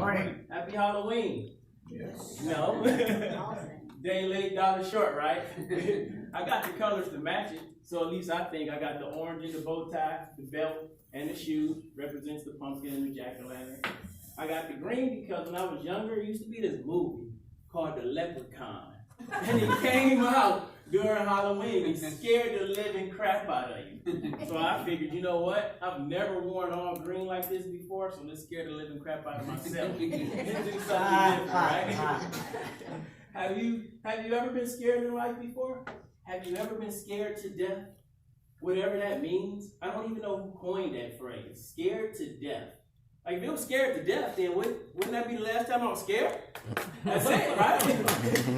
morning. Happy Halloween. Yes. No. Day late, dollar short, right? I got the colors to match it, so at least I think I got the orange in the bow tie, the belt, and the shoes, represents the pumpkin and the jack-o'-lantern. I got the green because when I was younger, it used to be this movie called The Leprechaun. And it came out during Halloween. It scared the living crap out of you. So I figured, you know what? I've never worn all green like this before, so let's scare the living crap out of myself. Let's do something different, right? Have you ever been scared in life before? Have you ever been scared to death? Whatever that means. I don't even know who coined that phrase. Scared to death. Like if it was scared to death, then wouldn't that be the last time I was scared? That's it, right?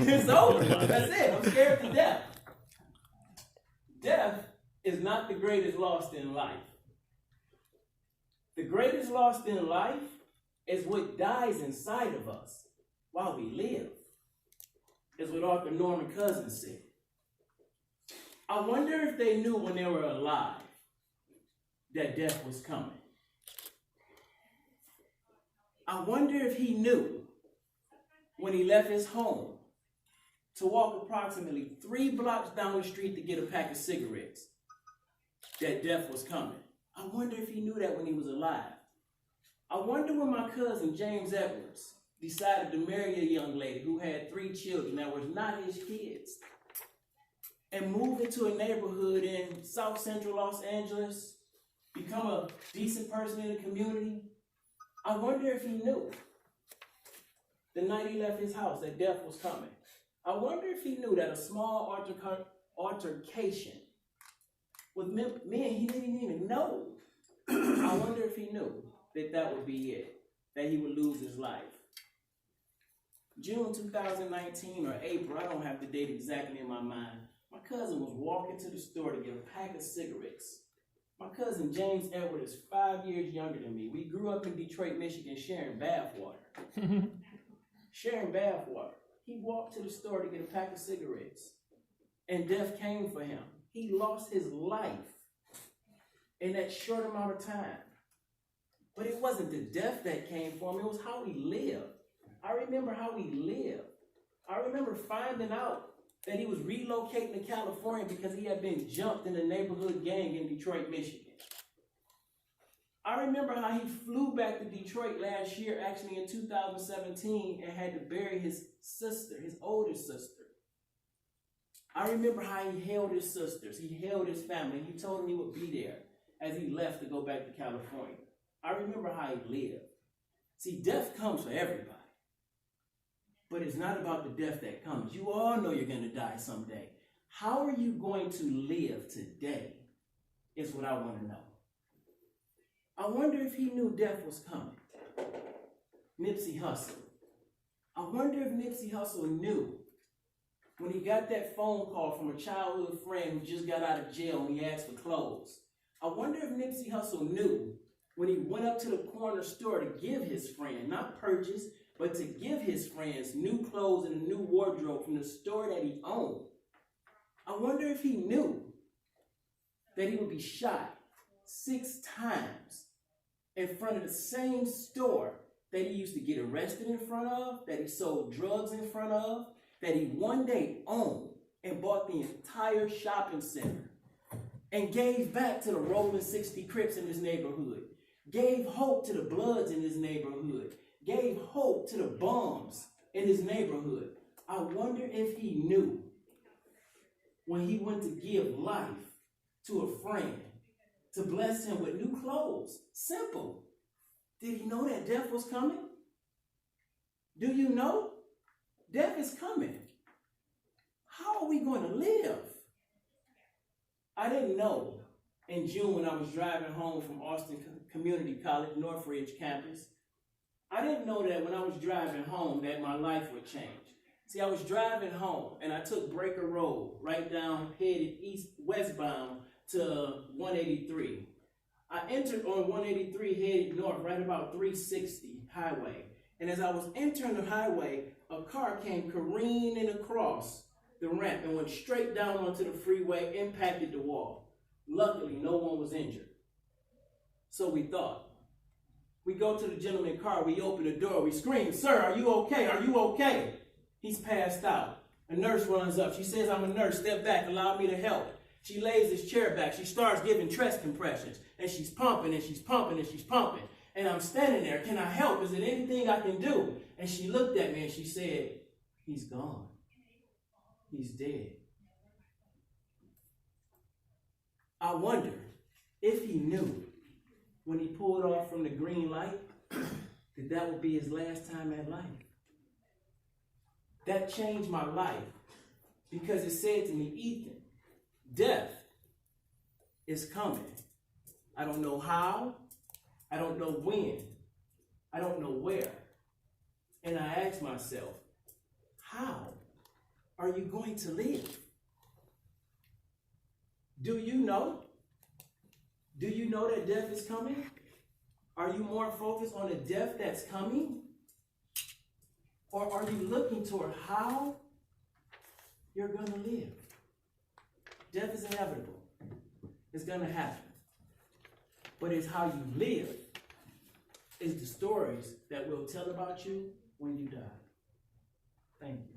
It's over. That's it. I'm scared to death. Death is not the greatest loss in life. The greatest loss in life is what dies inside of us while we live. Is what Arthur Norman Cousins said. I wonder if they knew when they were alive that death was coming. I wonder if he knew when he left his home to walk approximately 3 blocks down the street to get a pack of cigarettes that death was coming. I wonder if he knew that when he was alive. I wonder when my cousin James Edwards decided to marry a young lady who had 3 children that was not his kids and move into a neighborhood in South Central Los Angeles, become a decent person in the community. I wonder if he knew the night he left his house that death was coming. I wonder if he knew that a small altercation with men he didn't even know. I wonder if he knew that that would be it, that he would lose his life. June 2019 or April, I don't have the date exactly in my mind. My cousin was walking to the store to get a pack of cigarettes. My cousin James Edward is 5 years younger than me. We grew up in Detroit, Michigan, sharing bath water. Sharing bath water. He walked to the store to get a pack of cigarettes, and death came for him. He lost his life in that short amount of time. But it wasn't the death that came for him, it was how he lived. I remember how he lived. I remember finding out that he was relocating to California because he had been jumped in a neighborhood gang in Detroit, Michigan. I remember how he flew back to Detroit last year, actually in 2017, and had to bury his sister, his oldest sister. I remember how he held his sisters, he held his family, he told them he would be there as he left to go back to California. I remember how he lived. See, death comes for everybody. But it's not about the death that comes. You all know you're going to die someday. How are you going to live today is what I want to know. I wonder if he knew death was coming. Nipsey Hussle. I wonder if Nipsey Hussle knew when he got that phone call from a childhood friend who just got out of jail and he asked for clothes. I wonder if Nipsey Hussle knew when he went up to the corner store to give his friend, not purchase, but to give his friends new clothes and a new wardrobe from the store that he owned. I wonder if he knew that he would be shot 6 times in front of the same store that he used to get arrested in front of, that he sold drugs in front of, that he one day owned and bought the entire shopping center and gave back to the Rolling 60 Crips in his neighborhood, gave hope to the Bloods in his neighborhood, gave hope to the bums in his neighborhood. I wonder if he knew when he went to give life to a friend, to bless him with new clothes. Simple. Did he know that death was coming? Do you know? Death is coming. How are we going to live? I didn't know in June when I was driving home from Austin Community College, Northridge campus, I didn't know that when I was driving home that my life would change. See, I was driving home and I took Breaker Road right down, headed westbound to 183. I entered on 183, headed north, right about 360 highway. And as I was entering the highway, a car came careening across the ramp and went straight down onto the freeway, impacted the wall. Luckily, no one was injured. So we thought. We go to the gentleman's car, we open the door, we scream, "Sir, are you okay? Are you okay?" He's passed out. A nurse runs up. She says, "I'm a nurse. Step back. Allow me to help." She lays his chair back. She starts giving chest compressions. And she's pumping, and she's pumping, and she's pumping. And I'm standing there. "Can I help? Is there anything I can do?" And she looked at me and she said, "He's gone. He's dead." I wonder if he knew when he pulled off from the green light that that would be his last time at life. That changed my life because it said to me, "Ethan, death is coming. I don't know how, I don't know when, I don't know where." And I asked myself, how are you going to live? Do you know? Do you know that death is coming? Are you more focused on the death that's coming? Or are you looking toward how you're going to live? Death is inevitable. It's going to happen. But it's how you live is the stories that we'll tell about you when you die. Thank you.